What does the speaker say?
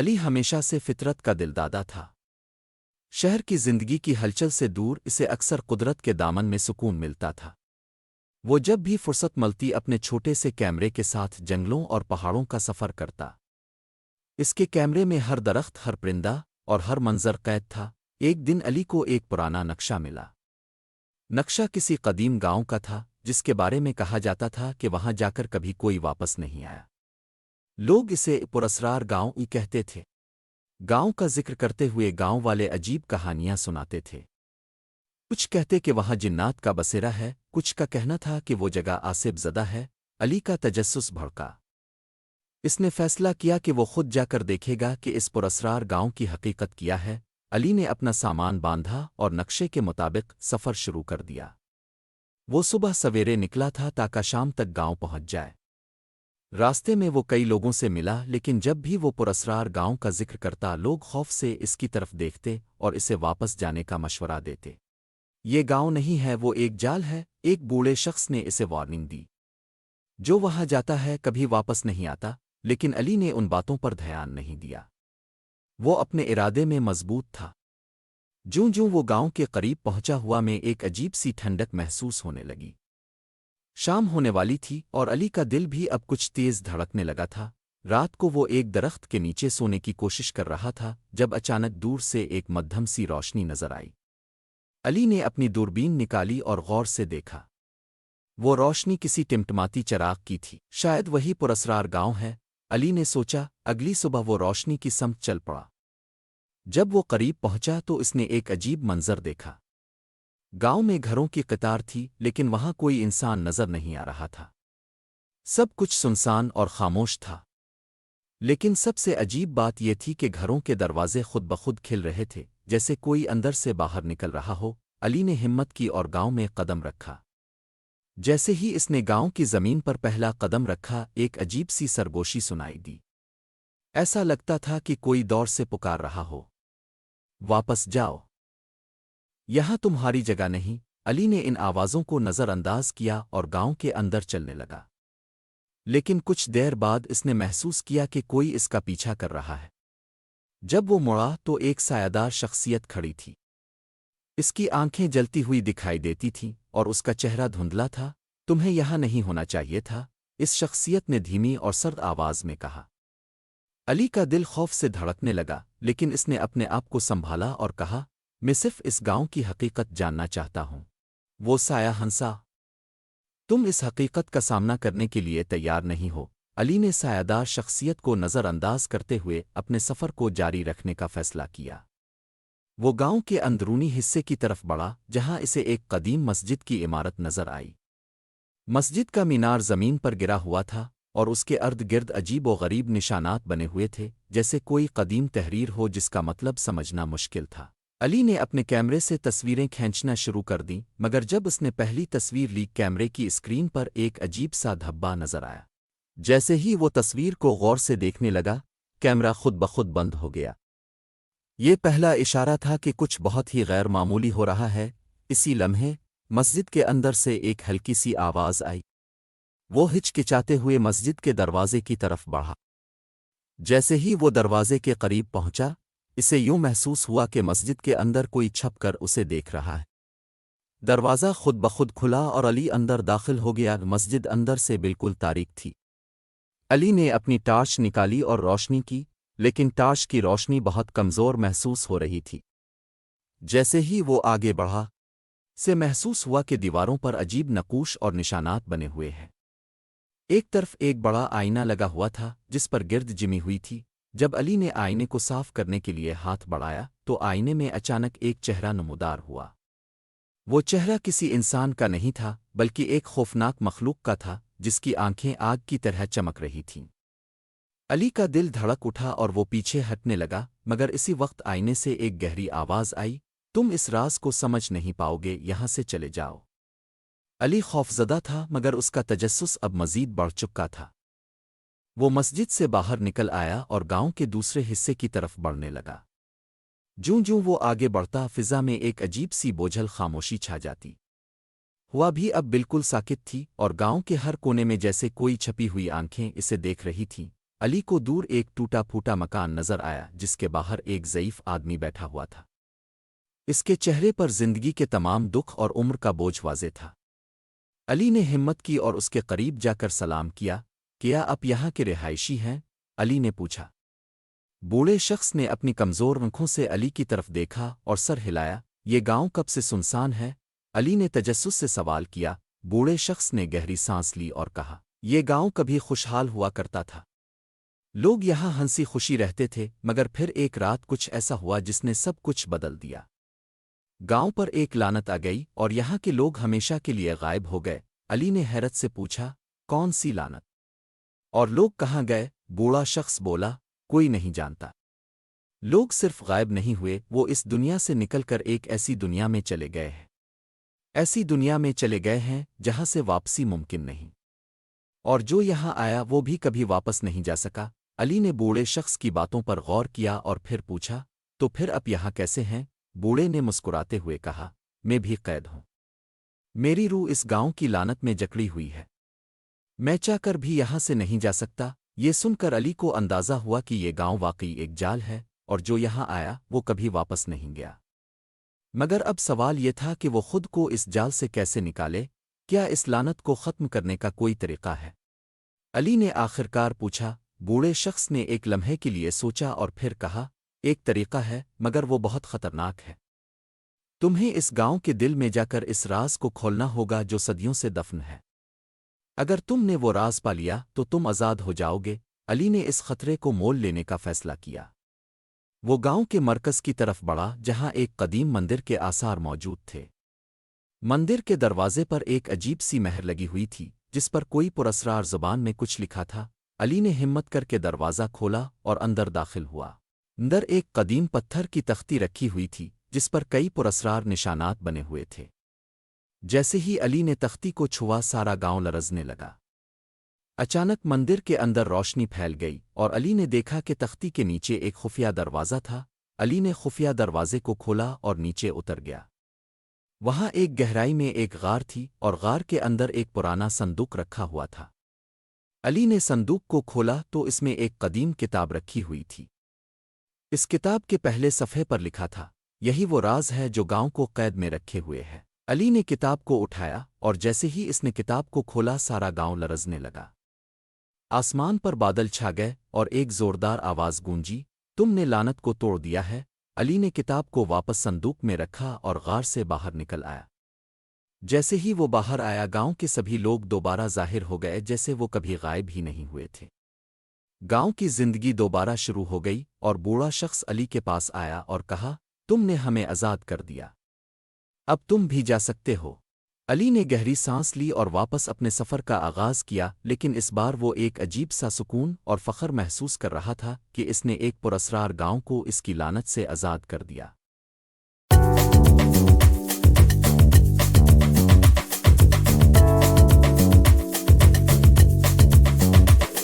علی ہمیشہ سے فطرت کا دلدادہ تھا۔ شہر کی زندگی کی ہلچل سے دور اسے اکثر قدرت کے دامن میں سکون ملتا تھا۔ وہ جب بھی فرصت ملتی اپنے چھوٹے سے کیمرے کے ساتھ جنگلوں اور پہاڑوں کا سفر کرتا۔ اس کے کیمرے میں ہر درخت، ہر پرندہ اور ہر منظر قید تھا۔ ایک دن علی کو ایک پرانا نقشہ ملا۔ نقشہ کسی قدیم گاؤں کا تھا جس کے بارے میں کہا جاتا تھا کہ وہاں جا کر کبھی کوئی واپس نہیں آیا۔ لوگ اسے پراسرار گاؤں ہی کہتے تھے۔ گاؤں کا ذکر کرتے ہوئے گاؤں والے عجیب کہانیاں سناتے تھے۔ کچھ کہتے کہ وہاں جنات کا بسیرا ہے، کچھ کا کہنا تھا کہ وہ جگہ آصف زدہ ہے۔ علی کا تجسس بھڑکا۔ اس نے فیصلہ کیا کہ وہ خود جا کر دیکھے گا کہ اس پراسرار گاؤں کی حقیقت کیا ہے۔ علی نے اپنا سامان باندھا اور نقشے کے مطابق سفر شروع کر دیا۔ وہ صبح سویرے نکلا تھا تاکہ شام تک گاؤں پہنچ جائے۔ راستے میں وہ کئی لوگوں سے ملا، لیکن جب بھی وہ پراسرار گاؤں کا ذکر کرتا لوگ خوف سے اس کی طرف دیکھتے اور اسے واپس جانے کا مشورہ دیتے۔ یہ گاؤں نہیں ہے، وہ ایک جال ہے، ایک بوڑھے شخص نے اسے وارننگ دی۔ جو وہاں جاتا ہے کبھی واپس نہیں آتا، لیکن علی نے ان باتوں پر دھیان نہیں دیا۔ وہ اپنے ارادے میں مضبوط تھا۔ جوں جوں وہ گاؤں کے قریب پہنچا ہوا میں ایک عجیب سی ٹھنڈک محسوس ہونے لگی۔ شام ہونے والی تھی اور علی کا دل بھی اب کچھ تیز دھڑکنے لگا تھا۔ رات کو وہ ایک درخت کے نیچے سونے کی کوشش کر رہا تھا جب اچانک دور سے ایک مدھم سی روشنی نظر آئی۔ علی نے اپنی دوربین نکالی اور غور سے دیکھا۔ وہ روشنی کسی ٹمٹماتی چراغ کی تھی، شاید وہی پراسرار گاؤں ہے۔ علی نے سوچا۔ اگلی صبح وہ روشنی کی سمت چل پڑا۔ جب وہ قریب پہنچا تو اس نے ایک عجیب منظر دیکھا۔ گاؤں میں گھروں کی قطار تھی، لیکن وہاں کوئی انسان نظر نہیں آ رہا تھا۔ سب کچھ سنسان اور خاموش تھا۔ لیکن سب سے عجیب بات یہ تھی کہ گھروں کے دروازے خود بخود کھل رہے تھے، جیسے کوئی اندر سے باہر نکل رہا ہو۔ علی نے ہمت کی اور گاؤں میں قدم رکھا۔ جیسے ہی اس نے گاؤں کی زمین پر پہلا قدم رکھا، ایک عجیب سی سرگوشی سنائی دی۔ ایسا لگتا تھا کہ کوئی دور سے پکار رہا ہو، واپس جاؤ، یہاں تمہاری جگہ نہیں۔ علی نے ان آوازوں کو نظر انداز کیا اور گاؤں کے اندر چلنے لگا۔ لیکن کچھ دیر بعد اس نے محسوس کیا کہ کوئی اس کا پیچھا کر رہا ہے۔ جب وہ مڑا تو ایک سایہدار شخصیت کھڑی تھی۔ اس کی آنکھیں جلتی ہوئی دکھائی دیتی تھیں اور اس کا چہرہ دھندلا تھا۔ تمہیں یہاں نہیں ہونا چاہیے تھا، اس شخصیت نے دھیمی اور سرد آواز میں کہا۔ علی کا دل خوف سے دھڑکنے لگا، لیکن اس نے اپنے آپ کو سنبھالا اور کہا، میں صرف اس گاؤں کی حقیقت جاننا چاہتا ہوں۔ وہ سایہ ہنسا۔ تم اس حقیقت کا سامنا کرنے کے لیے تیار نہیں ہو۔ علی نے سایہدار شخصیت کو نظر انداز کرتے ہوئے اپنے سفر کو جاری رکھنے کا فیصلہ کیا۔ وہ گاؤں کے اندرونی حصے کی طرف بڑھا، جہاں اسے ایک قدیم مسجد کی عمارت نظر آئی۔ مسجد کا مینار زمین پر گرا ہوا تھا اور اس کے ارد گرد عجیب و غریب نشانات بنے ہوئے تھے، جیسے کوئی قدیم تحریر ہو جس کا مطلب سمجھنا مشکل تھا۔ علی نے اپنے کیمرے سے تصویریں کھینچنا شروع کر دیں، مگر جب اس نے پہلی تصویر لی، کیمرے کی اسکرین پر ایک عجیب سا دھبا نظر آیا۔ جیسے ہی وہ تصویر کو غور سے دیکھنے لگا، کیمرہ خود بخود بند ہو گیا۔ یہ پہلا اشارہ تھا کہ کچھ بہت ہی غیر معمولی ہو رہا ہے۔ اسی لمحے مسجد کے اندر سے ایک ہلکی سی آواز آئی۔ وہ ہچکچاتے ہوئے مسجد کے دروازے کی طرف بڑھا۔ جیسے ہی وہ دروازے کے قریب پہنچا، اسے یوں محسوس ہوا کہ مسجد کے اندر کوئی چھپ کر اسے دیکھ رہا ہے۔ دروازہ خود بخود کھلا اور علی اندر داخل ہو گیا۔ مسجد اندر سے بالکل تاریک تھی۔ علی نے اپنی ٹارچ نکالی اور روشنی کی، لیکن ٹارچ کی روشنی بہت کمزور محسوس ہو رہی تھی۔ جیسے ہی وہ آگے بڑھا، سے محسوس ہوا کہ دیواروں پر عجیب نقوش اور نشانات بنے ہوئے ہیں۔ ایک طرف ایک بڑا آئینہ لگا ہوا تھا جس پر گرد جمی ہوئی تھی۔ جب علی نے آئینے کو صاف کرنے کے لیے ہاتھ بڑھایا تو آئینے میں اچانک ایک چہرہ نمودار ہوا۔ وہ چہرہ کسی انسان کا نہیں تھا، بلکہ ایک خوفناک مخلوق کا تھا جس کی آنکھیں آگ کی طرح چمک رہی تھیں۔ علی کا دل دھڑک اٹھا اور وہ پیچھے ہٹنے لگا، مگر اسی وقت آئینے سے ایک گہری آواز آئی، تم اس راز کو سمجھ نہیں پاؤ گے، یہاں سے چلے جاؤ۔ علی خوفزدہ تھا، مگر اس کا تجسس اب مزید بڑھ چکا تھا۔ وہ مسجد سے باہر نکل آیا اور گاؤں کے دوسرے حصے کی طرف بڑھنے لگا۔ جوں جوں وہ آگے بڑھتا، فضا میں ایک عجیب سی بوجھل خاموشی چھا جاتی۔ ہوا بھی اب بالکل ساکت تھی اور گاؤں کے ہر کونے میں جیسے کوئی چھپی ہوئی آنکھیں اسے دیکھ رہی تھیں۔ علی کو دور ایک ٹوٹا پھوٹا مکان نظر آیا جس کے باہر ایک ضعیف آدمی بیٹھا ہوا تھا۔ اس کے چہرے پر زندگی کے تمام دکھ اور عمر کا بوجھ واضح تھا۔ علی نے ہمت کی اور اس کے قریب جا کر سلام کیا آپ یہاں کے رہائشی ہیں؟ علی نے پوچھا۔ بوڑھے شخص نے اپنی کمزور آنکھوں سے علی کی طرف دیکھا اور سر ہلایا۔ یہ گاؤں کب سے سنسان ہے؟ علی نے تجسس سے سوال کیا۔ بوڑھے شخص نے گہری سانس لی اور کہا، یہ گاؤں کبھی خوشحال ہوا کرتا تھا۔ لوگ یہاں ہنسی خوشی رہتے تھے، مگر پھر ایک رات کچھ ایسا ہوا جس نے سب کچھ بدل دیا۔ گاؤں پر ایک لعنت آ گئی اور یہاں کے لوگ ہمیشہ کے لیے غائب ہو گئے۔ علی نے حیرت سے پوچھا، کون سی لعنت؟ اور لوگ کہاں گئے؟ بوڑھا شخص بولا، کوئی نہیں جانتا۔ لوگ صرف غائب نہیں ہوئے، وہ اس دنیا سے نکل کر ایک ایسی دنیا میں چلے گئے ہیں، ایسی دنیا میں چلے گئے ہیں جہاں سے واپسی ممکن نہیں، اور جو یہاں آیا وہ بھی کبھی واپس نہیں جا سکا۔ علی نے بوڑھے شخص کی باتوں پر غور کیا اور پھر پوچھا، تو پھر اب یہاں کیسے ہیں؟ بوڑھے نے مسکراتے ہوئے کہا، میں بھی قید ہوں۔ میری روح اس گاؤں کی لعنت میں جکڑی ہوئی ہے، میں چاہ کر بھی یہاں سے نہیں جا سکتا۔ یہ سن کر علی کو اندازہ ہوا کہ یہ گاؤں واقعی ایک جال ہے اور جو یہاں آیا وہ کبھی واپس نہیں گیا۔ مگر اب سوال یہ تھا کہ وہ خود کو اس جال سے کیسے نکالے؟ کیا اس لعنت کو ختم کرنے کا کوئی طریقہ ہے؟ علی نے آخرکار پوچھا۔ بوڑھے شخص نے ایک لمحے کے لیے سوچا اور پھر کہا، ایک طریقہ ہے، مگر وہ بہت خطرناک ہے۔ تمہیں اس گاؤں کے دل میں جا کر اس راز کو کھولنا ہوگا جو صدیوں سے دفن ہے۔ اگر تم نے وہ راز پا لیا تو تم آزاد ہو جاؤ گے۔ علی نے اس خطرے کو مول لینے کا فیصلہ کیا۔ وہ گاؤں کے مرکز کی طرف بڑھا جہاں ایک قدیم مندر کے آثار موجود تھے۔ مندر کے دروازے پر ایک عجیب سی مہر لگی ہوئی تھی جس پر کوئی پراسرار زبان میں کچھ لکھا تھا۔ علی نے ہمت کر کے دروازہ کھولا اور اندر داخل ہوا۔ اندر ایک قدیم پتھر کی تختی رکھی ہوئی تھی جس پر کئی پراسرار نشانات بنے ہوئے تھے۔ جیسے ہی علی نے تختی کو چھوا سارا گاؤں لرزنے لگا۔ اچانک مندر کے اندر روشنی پھیل گئی اور علی نے دیکھا کہ تختی کے نیچے ایک خفیہ دروازہ تھا۔ علی نے خفیہ دروازے کو کھولا اور نیچے اتر گیا۔ وہاں ایک گہرائی میں ایک غار تھی اور غار کے اندر ایک پرانا صندوق رکھا ہوا تھا۔ علی نے صندوق کو کھولا تو اس میں ایک قدیم کتاب رکھی ہوئی تھی۔ اس کتاب کے پہلے صفحے پر لکھا تھا، یہی وہ راز ہے جو گاؤں کو قید میں رکھے ہوئے ہے۔ علی نے کتاب کو اٹھایا اور جیسے ہی اس نے کتاب کو کھولا سارا گاؤں لرزنے لگا۔ آسمان پر بادل چھا گئے اور ایک زوردار آواز گونجی، تم نے لعنت کو توڑ دیا ہے۔ علی نے کتاب کو واپس صندوق میں رکھا اور غار سے باہر نکل آیا۔ جیسے ہی وہ باہر آیا گاؤں کے سبھی لوگ دوبارہ ظاہر ہو گئے جیسے وہ کبھی غائب ہی نہیں ہوئے تھے۔ گاؤں کی زندگی دوبارہ شروع ہو گئی اور بوڑھا شخص علی کے پاس آیا اور کہا، تم نے ہمیں آزاد کر دیا، اب تم بھی جا سکتے ہو۔ علی نے گہری سانس لی اور واپس اپنے سفر کا آغاز کیا، لیکن اس بار وہ ایک عجیب سا سکون اور فخر محسوس کر رہا تھا کہ اس نے ایک پراسرار گاؤں کو اس کی لعنت سے آزاد کر دیا۔